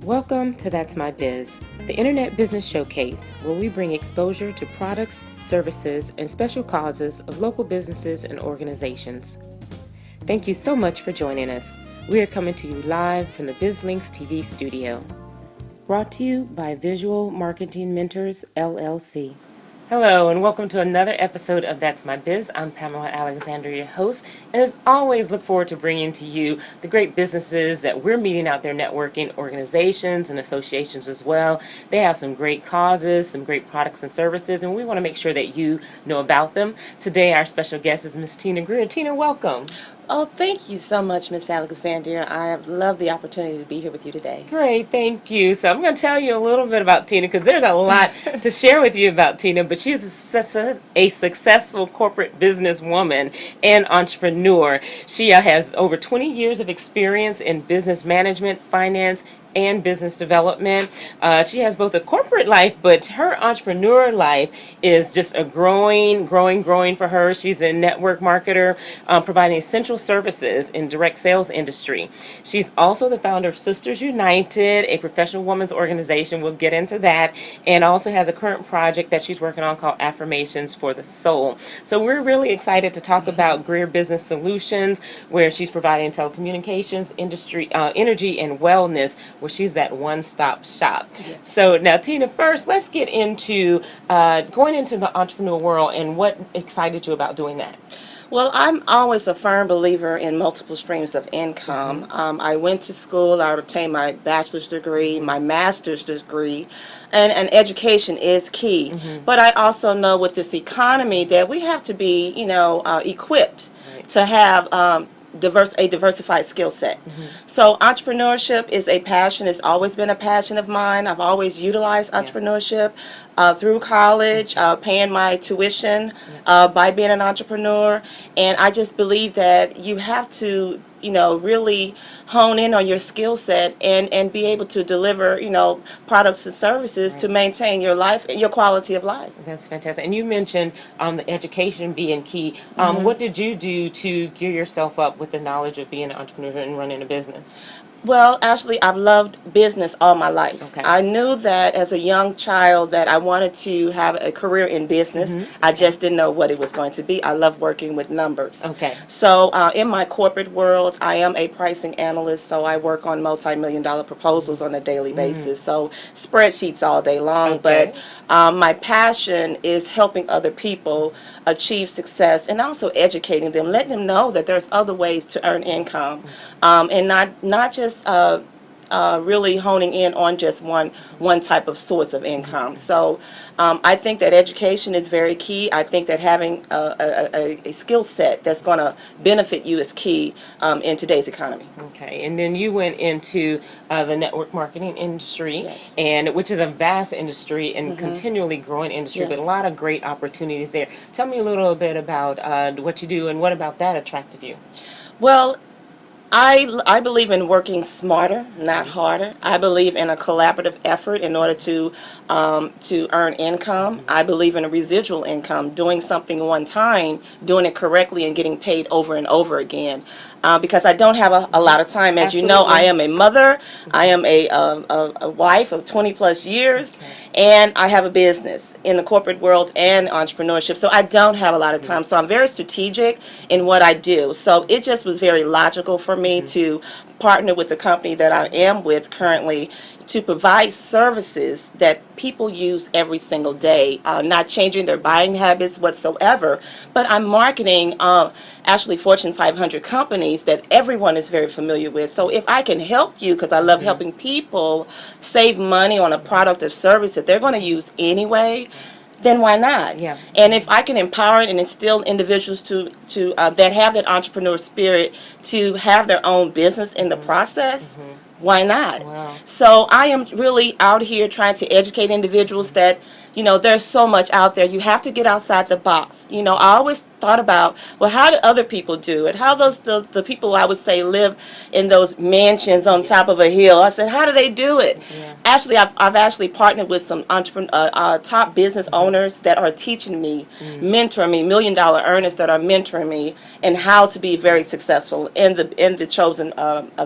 Welcome to That's My Biz, the Internet Business Showcase, where we bring exposure to products, services, and special causes of local businesses and organizations. Thank you so much for joining us. We are coming to you live from the BizLinks TV studio. Brought to you by Visual Marketing Mentors, LLC. Hello, and welcome to another episode of That's My Biz. I'm Pamela Alexander, your host, and as always, look forward to bringing to you the great businesses that we're meeting out there, networking, organizations and associations as well. They have some great causes, some great products and services, and we want to make sure that you know about them. Today, our special guest is Miss Tina Greer. Tina, welcome. Oh, thank you so much, Miss Alexandria. I have loved the opportunity to be here with you today. Great, thank you. So I'm going to tell you a little bit about Tina because there's a lot to share with you about Tina, but she's a successful corporate businesswoman and entrepreneur. She has over 20 years of experience in business management, finance, and business development. She has both a corporate life, but her entrepreneur life is just a growing for her. She's a network marketer, providing essential services in direct sales industry. She's also the founder of Sisters United, a professional women's organization. We'll get into that, and also has a current project that she's working on called Affirmations for the Soul. So we're really excited to talk about Greer Business Solutions, where she's providing telecommunications, industry, energy, and wellness, where she's that one-stop shop. Yes. So now, Tina, first, let's get into going into the entrepreneur world and what excited you about doing that. Well, I'm always a firm believer in multiple streams of income. I went to school, I obtained my bachelor's degree, my master's degree, and education is key. But I also know with this economy that we have to be, equipped to have a diversified skill set. So entrepreneurship is a passion. It's always been a passion of mine. I've always utilized entrepreneurship through college, paying my tuition by being an entrepreneur. And I just believe that you have to really hone in on your skill set and be able to deliver, products and services to maintain your life and your quality of life. That's fantastic. And you mentioned the education being key. What did you do to gear yourself up with the knowledge of being an entrepreneur and running a business? Well, actually, I've loved business all my life. Okay. I knew that as a young child that I wanted to have a career in business. I just didn't know what it was going to be. I love working with numbers. Okay. So in my corporate world, I am a pricing analyst, so I work on multi-million-dollar proposals on a daily basis. So spreadsheets all day long. Okay. But my passion is helping other people achieve success and also educating them, letting them know that there's other ways to earn income, and not just really honing in on just one type of source of income. So I think that education is very key. I think that having a skill set that's going to benefit you is key in today's economy. Okay, and then you went into the network marketing industry, Yes. and which is a vast industry and continually growing industry, Yes. but a lot of great opportunities there. Tell me a little bit about what you do and what about that attracted you. Well, I believe in working smarter, not harder. I believe in a collaborative effort in order to earn income. I believe in a residual income, doing something one time, doing it correctly, and getting paid over and over again. Because I don't have a lot of time. As you know, I am a mother. I am a wife of 20 plus years, and I have a business in the corporate world and entrepreneurship. So I don't have a lot of time. So I'm very strategic in what I do. So it just was very logical for me to partner with the company that I am with currently to provide services that people use every single day, not changing their buying habits whatsoever, but I'm marketing actually Fortune 500 companies that everyone is very familiar with. So if I can help you, because I love helping people save money on a product or service that they're going to use anyway, then why not? Yeah. And if I can empower and instill individuals to that have that entrepreneur spirit to have their own business in the process, why not? Wow. So I am really out here trying to educate individuals that, there's so much out there. You have to get outside the box. I always thought about, well, how do other people do it? How the people I would say live in those mansions on top of a hill? I said, how do they do it? Yeah. Actually, I've actually partnered with some top business owners that are teaching me, mentoring me, million-dollar earners that are mentoring me, and how to be very successful in the chosen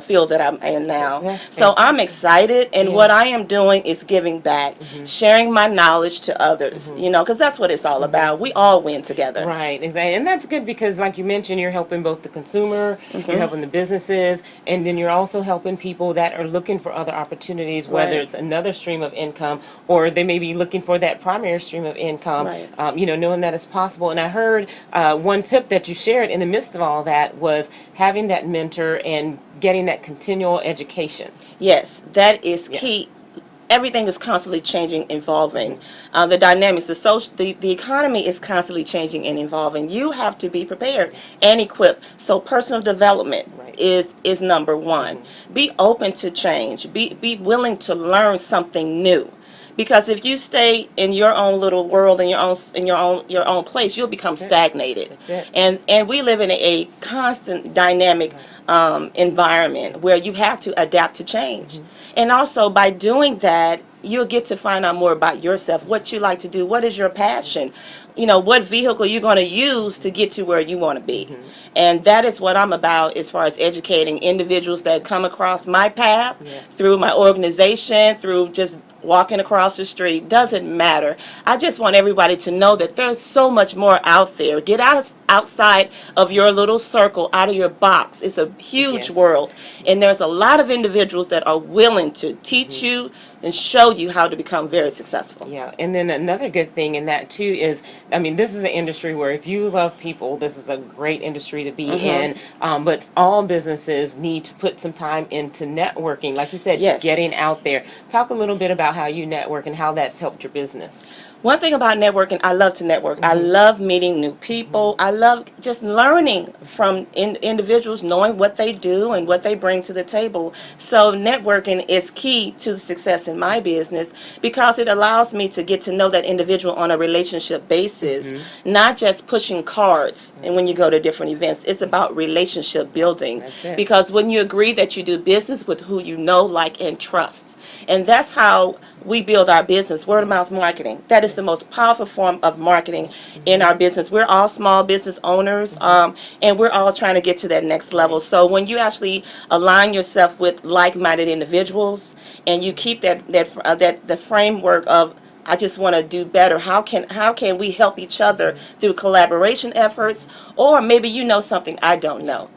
field that I'm in now. now. That's So I'm fantastic. excited, and Yeah. what I am doing is giving back, sharing my knowledge to others, because that's what it's all about. We all win together. Right, exactly. And that's good because, like you mentioned, you're helping both the consumer, you're helping the businesses, and then you're also helping people that are looking for other opportunities, whether Right. it's another stream of income or they may be looking for that primary stream of income, Right. knowing that it's possible. And I heard one tip that you shared in the midst of all that was having that mentor and getting that continual education. Yes, that is Yeah. key. Everything is constantly changing, evolving. The dynamics, the economy is constantly changing and evolving. You have to be prepared and equipped. So personal development Right. is number one. Be open to change. Be willing to learn something new. Because if you stay in your own little world, in your own place, you'll become That's it. stagnated. That's it. And we live in a constant dynamic environment where you have to adapt to change. And also by doing that, you'll get to find out more about yourself, what you like to do, what is your passion, what vehicle you're going to use to get to where you want to be. And that is what I'm about as far as educating individuals that come across my path Yeah. through my organization, through just walking across the street. Doesn't matter. I just want everybody to know that there's so much more out there. Get outside of your little circle, out of your box. It's a huge Yes. world, and there's a lot of individuals that are willing to teach you and show you how to become very successful. Yeah, and then another good thing in that too is, I mean, this is an industry where if you love people, this is a great industry to be in. But all businesses need to put some time into networking, like you said, Yes. getting out there. Talk a little bit about how you network and how that's helped your business. One thing about networking, I love to network. I love meeting new people. I love just learning from individuals, knowing what they do and what they bring to the table. So networking is key to the success in my business because it allows me to get to know that individual on a relationship basis, not just pushing cards. And when you go to different events, it's about relationship building. That's it. Because when you agree that you do business with who you know, like, and trust, and that's how we build our business, word of mouth marketing. That is the most powerful form of marketing in our business. We're all small business owners, and we're all trying to get to that next level. So when you actually align yourself with like-minded individuals, and you keep that the framework of, I just want to do better. How can we help each other through collaboration efforts, or maybe you know something I don't know.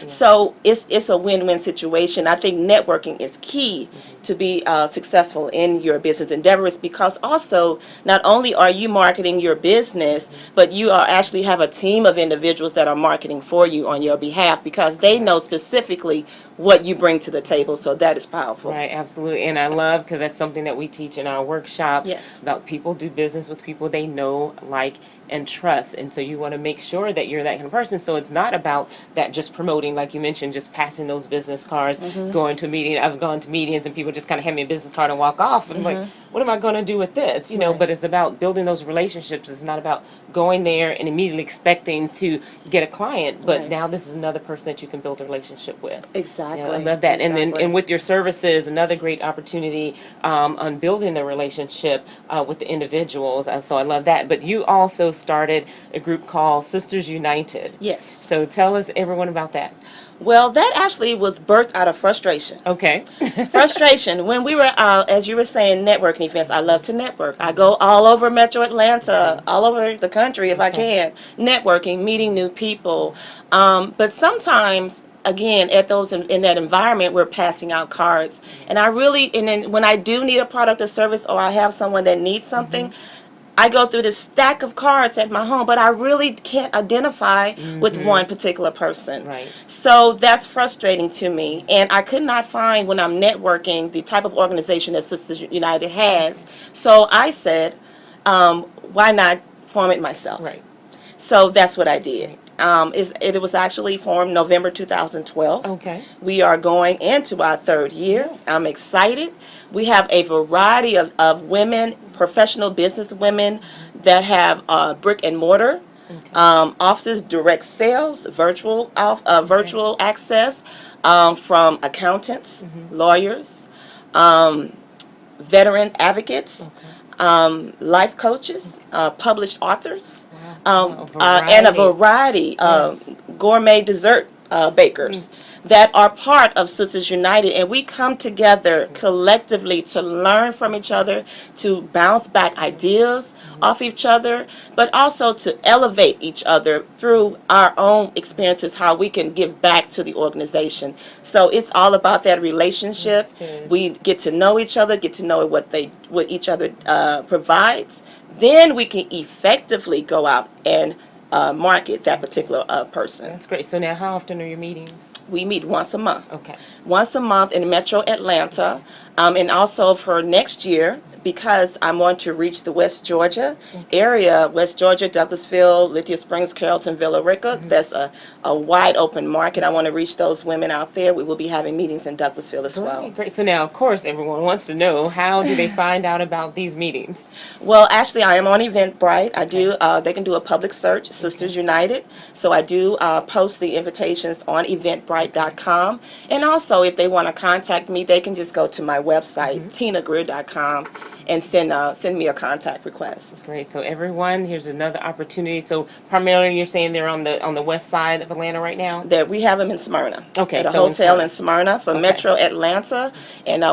So it's a win-win situation. I think networking is key to be successful in your business endeavors, because also not only are you marketing your business, but you are actually have a team of individuals that are marketing for you on your behalf, because they know specifically what you bring to the table. So that is powerful. Right, absolutely. And I love, because that's something that we teach in our workshops, Yes. about people do business with people they know, like, and trust. And so you want to make sure that you're that kind of person. So it's not about that just promoting, like you mentioned, just passing those business cards, going to a meeting. I've gone to meetings and people just kind of hand me a business card and walk off. And I'm like, what am I going to do with this? Right. But it's about building those relationships. It's not about going there and immediately expecting to get a client. But Right. now this is another person that you can build a relationship with. Exactly. Yeah, I love that. And then, Exactly. and with your services, another great opportunity on building the relationship with the individuals. And so I love that. But you also started a group called Sisters United. Yes. So tell us, everyone, about that. Well, that actually was birthed out of frustration. Okay. Frustration. When we were, as you were saying, networking events, I love to network. I go all over Metro Atlanta, all over the country if I can, networking, meeting new people. But sometimes, again, at those in that environment, we're passing out cards. And then when I do need a product or service, or I have someone that needs something, I go through this stack of cards at my home, but I really can't identify with one particular person. Right. So that's frustrating to me. And I could not find, when I'm networking, the type of organization that Sisters United has. So I said, why not form it myself? Right. So that's what I did. It was actually formed November 2012. Okay. We are going into our third year. Yes. I'm excited. We have a variety of women, professional business women that have brick and mortar offices, direct sales, virtual access, from accountants, lawyers, veteran advocates, life coaches, published authors, Wow. and a Variety. variety of gourmet dessert bakers. that are part of Sisters United, and we come together collectively to learn from each other, to bounce back ideas off each other, but also to elevate each other through our own experiences, how we can give back to the organization. So it's all about that relationship. That's good. We get to know each other, get to know what each other provides. Then we can effectively go out and market that particular person. That's great. So now, how often are your meetings? We meet once a month. Okay. Once a month in Metro Atlanta, and also for next year, because I'm wanting to reach the West Georgia area, West Georgia, Douglasville, Lithia Springs, Carrollton, Villa Rica. That's a wide open market. I want to reach those women out there. We will be having meetings in Douglasville as well. Great. So now, of course, everyone wants to know, how do they find out about these meetings? Well, actually, I am on Eventbrite. I do. They can do a public search, Sisters United. So I do post the invitations on Eventbrite.com. And also, if they want to contact me, they can just go to my website, tinagreer.com, and send me a contact request. Great. So everyone, here's another opportunity. So primarily, you're saying they're on the west side of Atlanta right now? That we have them in Smyrna. Okay, At a so in hotel Smyrna. in Smyrna for Okay. Metro Atlanta. And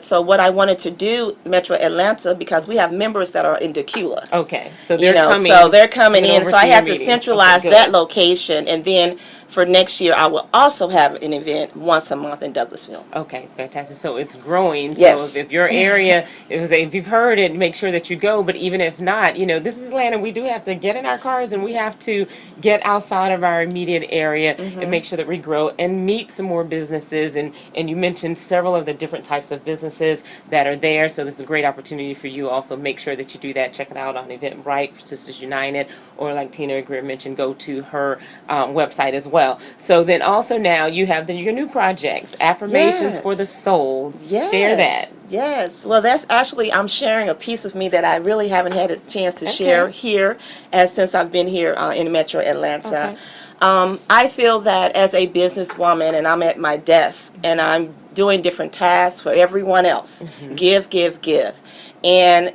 so what I wanted to do, Metro Atlanta, because we have members that are in Decula. Okay. So they're coming. So they're coming in. over So I your have to meetings. centralize Okay, that good. location, and then for next year, I will also have an event once a month in Douglasville. Okay, fantastic. So it's growing. Yes. So if your area, if you've heard it, make sure that you go. But even if not, this is Atlanta. We do have to get in our cars and we have to get outside of our immediate area and make sure that we grow and meet some more businesses. And you mentioned several of the different types of businesses that are there. So this is a great opportunity for you. Also, make sure that you do that. Check it out on Eventbrite for Sisters United, or like Tina Greer mentioned, go to her website as well. So then also now you have your new projects, Affirmations Yes. for the Soul. Yes. Share that. Yes. Well, that's actually, I'm sharing a piece of me that I really haven't had a chance to share here since I've been here in Metro Atlanta. Okay. I feel that as a businesswoman, and I'm at my desk and I'm doing different tasks for everyone else, give, give, give. And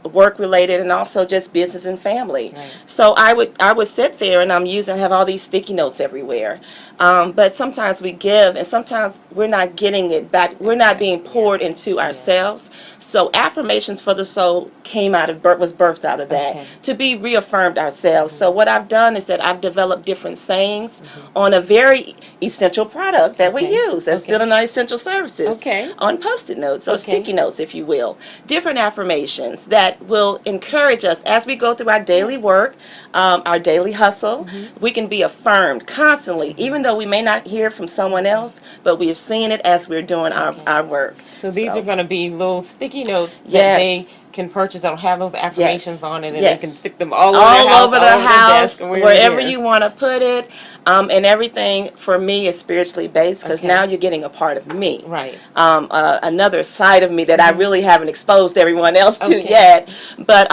work related, and also just business and family. Right. So I would sit there and have all these sticky notes everywhere. But sometimes we give, and sometimes we're not getting it back. We're not being poured into ourselves. So Affirmations for the Soul was birthed out of that, Okay. to be reaffirmed ourselves. So what I've done is that I've developed different sayings on a very essential product that we Okay. use. That's still in our essential services. Okay. On Post-it notes or Okay. sticky notes, if you will. Different affirmations that will encourage us as we go through our daily work, our daily hustle. We can be affirmed constantly, even though we may not hear from someone else, but we are seeing it as we're doing our work. So these are going to be little sticky notes that Yes. they can purchase. That'll have those affirmations on it, and Yes. they can stick them all all over over their the house, house, desk, or wherever it is. you want to put it, and everything for me is spiritually based, because Okay. now you're getting a part of me, Right. another side of me that I really haven't exposed everyone else to Okay. yet. But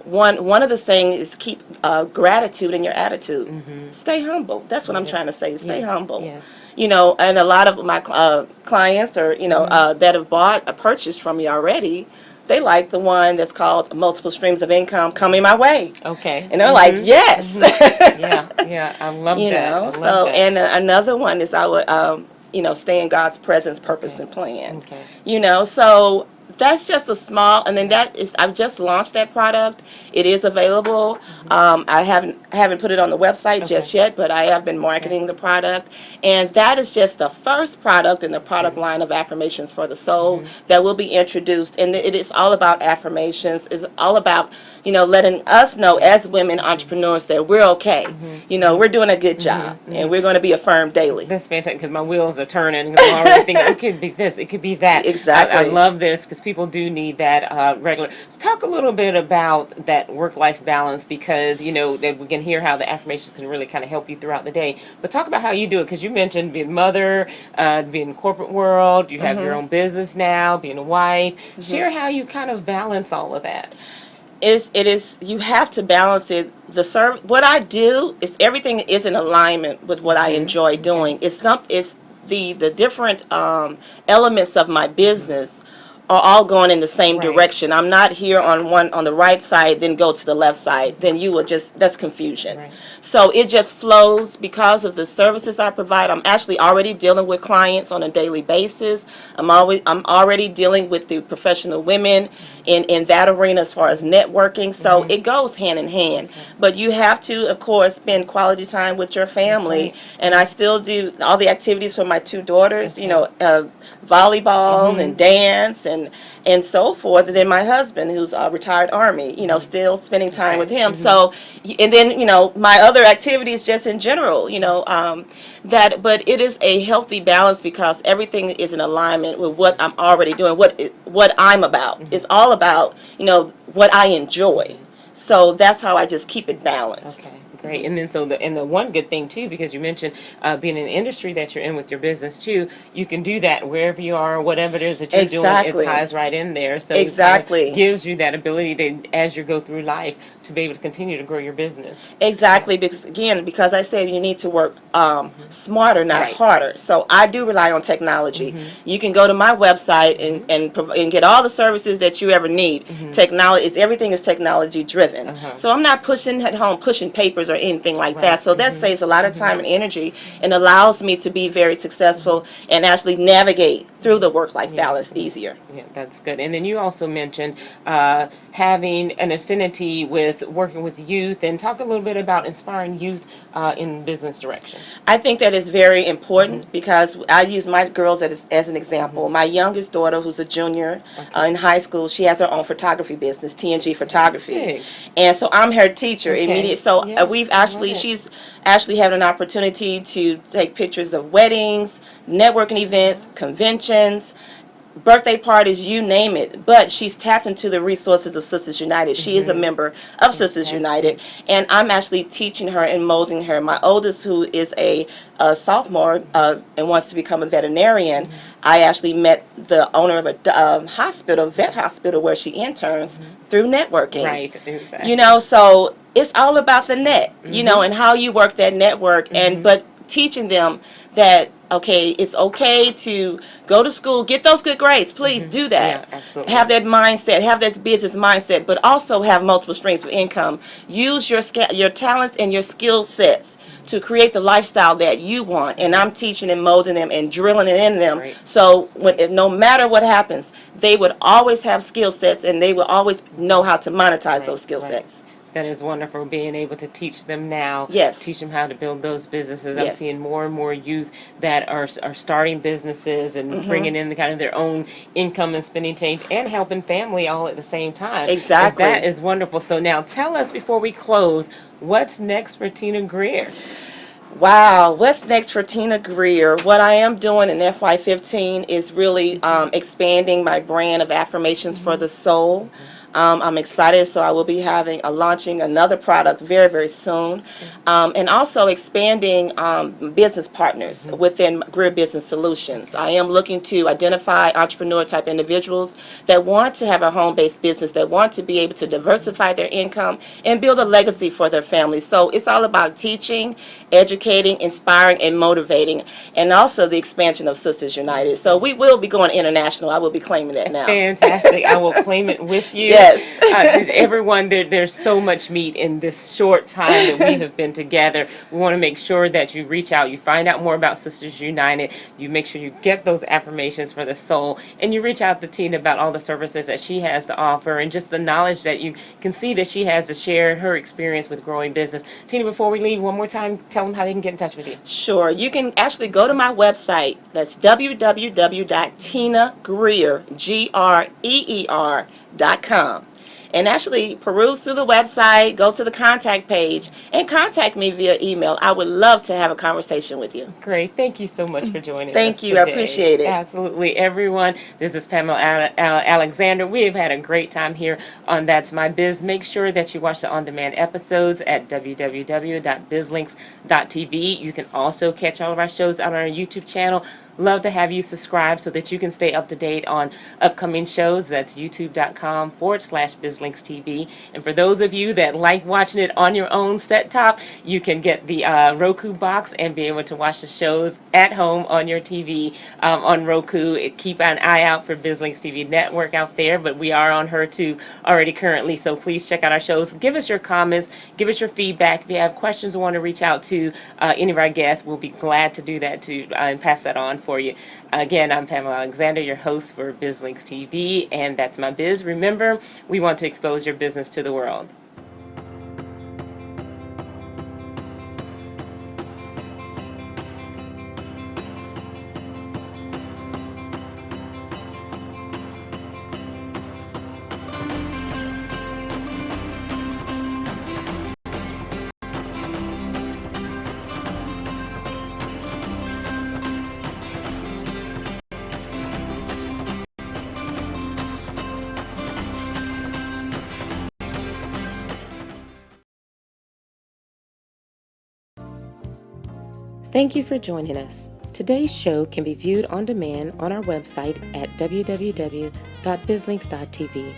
one of the things is keep gratitude in your attitude. Stay humble. That's what I'm trying to say. Stay Yes, humble. yes. And a lot of my clients or that have purchased from me already, they like the one that's called multiple streams of income coming my way. Okay. And they're like, yes. Yeah, yeah, I love that. I love So, that. and another one is I would, stay in God's presence, purpose, and plan. Okay. So that's just a small, and then I've just launched that product. It is available. I haven't put it on the website just yet, but I have been marketing the product. And that is just the first product in the product line of Affirmations for the Soul that will be introduced. And it is all about affirmations. It's all about, letting us know as women entrepreneurs that we're okay. We're doing a good job, and we're going to be affirmed daily. That's fantastic, because my wheels are turning. 'Cause I'm already thinking, it could be this, it could be that. Exactly. I love this, because people do need that regular. Let's talk a little bit about that work-life balance, because that we can hear how the affirmations can really kind of help you throughout the day. But talk about how you do it, because you mentioned being a mother, being in the corporate world, you have your own business now, being a wife. Share how you kind of balance all of that. You have to balance it. What I do is everything is in alignment with what I enjoy doing. It's the different elements of my business are all going in the same Right. direction. I'm not here on the right side, then go to the left side. Then you will just, that's confusion. Right. So it just flows because of the services I provide. I'm actually already dealing with clients on a daily basis. I'm already dealing with the professional women in that arena as far as networking. So it goes hand in hand. But you have to, of course, spend quality time with your family. right. And I still do all the activities for my two daughters. Okay. You know, volleyball and dance and so forth. And then my husband, who's a retired Army, you know, still spending time with him. So, and then, you know, my other activities just in general, you know, but it is a healthy balance because everything is in alignment with what I'm already doing, what I'm about. It's all about, you know, what I enjoy. So that's how I just keep it balanced. Okay, great. And then the one good thing too, because you mentioned being in the industry that you're in with your business too, you can do that wherever you are, whatever it is that you're doing, Exactly. it ties right in there. So it kind Exactly. of gives you that ability to, as you go through life, to be able to continue to grow your business. Exactly, because again, because I said you need to work smarter, not Right. harder. So I do rely on technology. You can go to my website and get all the services that you ever need. Technology is everything is technology driven. So I'm not pushing at home, pushing papers or anything like that. So that saves a lot of time and energy and allows me to be very successful and actually navigate through the work-life balance easier. Yeah, that's good. And then you also mentioned having an affinity with working with youth, and talk a little bit about inspiring youth in business direction. I think that is very important because I use my girls as an example. My youngest daughter, who's a junior in high school, she has her own photography business, TNG Photography, Fantastic. and so I'm her teacher Okay. immediate. So Yeah, we've I actually, love it. she's actually had an opportunity to take pictures of weddings, networking events, conventions, birthday parties, you name it. But she's tapped into the resources of Sisters United. She is a member of Sisters United, and I'm actually teaching her and molding her. My oldest, who is a sophomore and wants to become a veterinarian, I actually met the owner of a vet hospital where she interns through networking. Right, exactly. You know, so it's all about the net, you know, and how you work that network, and but teaching them that okay, it's okay to go to school, get those good grades, please do that. Yeah, absolutely. Have that mindset, have that business mindset, but also have multiple streams of income. Use your talents and your skill sets to create the lifestyle that you want. And I'm teaching and molding them and drilling it in them. great. So no matter what happens, they would always have skill sets and they will always know how to monetize those skill right. sets. That is wonderful, being able to teach them now. Yes. Teach them how to build those businesses. I'm Yes. seeing more and more youth that are starting businesses and bringing in the kind of their own income and spending change and helping family all at the same time. Exactly. And that is wonderful. So now tell us before we close, what's next for Tina Greer? Wow, what's next for Tina Greer? What I am doing in FY15 is really expanding my brand of affirmations for the soul. I'm excited, so I will be launching another product very, very soon, and also expanding business partners within Greer Business Solutions. I am looking to identify entrepreneur type individuals that want to have a home-based business, that want to be able to diversify their income and build a legacy for their families. So it's all about teaching, educating, inspiring, and motivating, and also the expansion of Sisters United. So we will be going international. I will be claiming that now. Fantastic. I will claim it with you. Yes. Everyone, there's so much meat in this short time that we have been together. We want to make sure that you reach out, you find out more about Sisters United, you make sure you get those affirmations for the soul, and you reach out to Tina about all the services that she has to offer and just the knowledge that you can see that she has to share, her experience with growing business. Tina, before we leave, one more time, tell them how they can get in touch with you. Sure. You can actually go to my website. That's www.tinagreer.com. And actually peruse through the website, go to the contact page, and contact me via email. I would love to have a conversation with you. Great. Thank you so much for joining us Thank you. today. I appreciate it. Absolutely. Everyone, this is Pamela Alexander. We have had a great time here on That's My Biz. Make sure that you watch the on-demand episodes at www.bizlinks.tv. You can also catch all of our shows on our YouTube channel. Love to have you subscribe so that you can stay up to date on upcoming shows. That's youtube.com/BizLinksTV. And for those of you that like watching it on your own set top, you can get the Roku box and be able to watch the shows at home on your TV on Roku. Keep an eye out for BizLinks TV Network out there, but we are on her too already currently. So please check out our shows. Give us your comments. Give us your feedback. If you have questions or want to reach out to any of our guests, we'll be glad to do that too and pass that on for you. Again, I'm Pamela Alexander, your host for BizLinks TV, and that's My Biz. Remember, we want to expose your business to the world. Thank you for joining us. Today's show can be viewed on demand on our website at www.bizlinks.tv.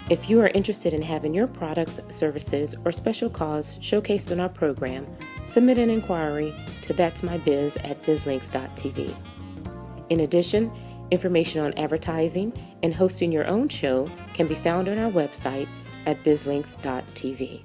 If you are interested in having your products, services, or special cause showcased on our program, submit an inquiry to that'smybiz@bizlinks.tv. In addition, information on advertising and hosting your own show can be found on our website at bizlinks.tv.